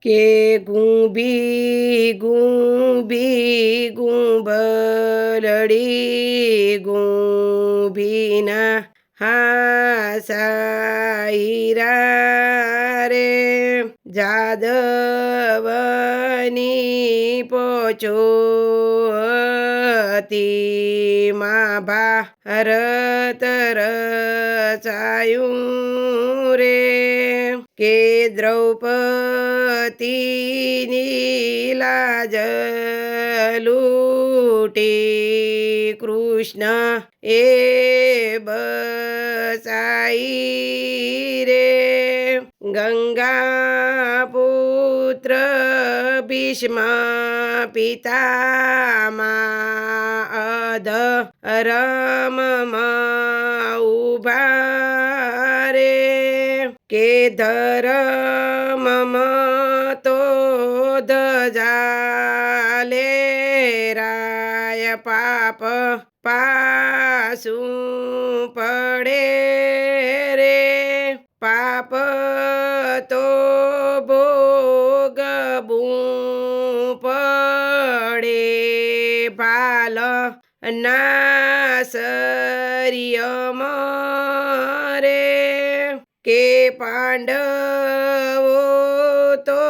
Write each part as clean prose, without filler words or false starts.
કે ગુંબી ગુંબલડી ગુંબીના હાસાઈરા રે જાદવની પોચો હતી માં ભારત રચાયું રે કે દ્રૌપદીની લાજ લૂટી કૃષ્ણ એ બચાઈ રે ગંગા પુત્ર ભીષ્મ પિતામાં અધર્મમાં ઉભા રે કે ધર્મમાં તો ધજાલે રાય પાપ પાસું પડે રે પાપ તો ભોગવું પડે ભાલ નાસરિયમાં રે કે પાંડવો તો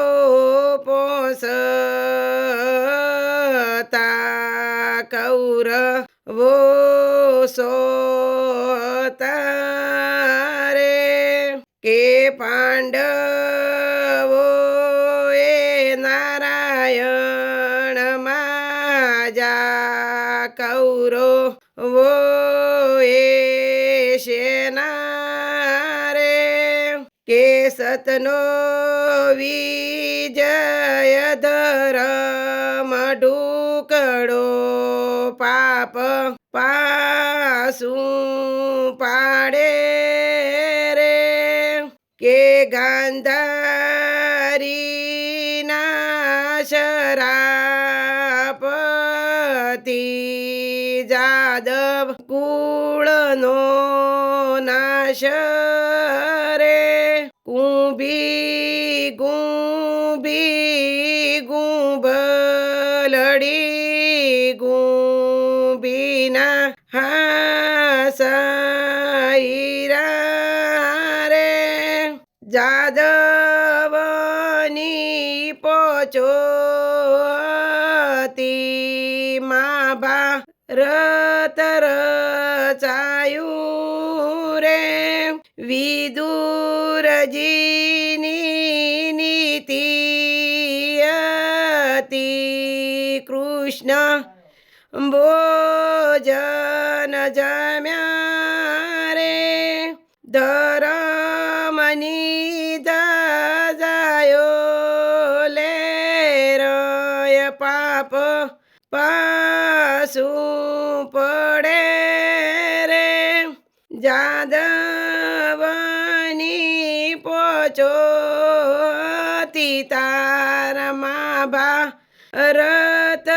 પોસતા કૌરવો સોતા રે કે પાંડવો એ નારાયણમાં જા કૌરવો એ શેના રે કે સતનો વિજય ધર્મ ઢુકડો પાપ પાસું પાડે રે કે ગાંધારીના શરાપથી જાદવ કુળનો નાશ રે કુંભી ગુંભી ગુંબલડી ગુંબીના હાસાઈરા રે જાદવની પોચો હતી માં ભારત રચાયું રે વિદુરજીની નીતિ હતી કૃષ્ણ ભોજન જમ્યા રે ધર્મની ધજાયો લે રય પાપ પાસું પડે રે જાદવની પોચો તી તારમાં ભારત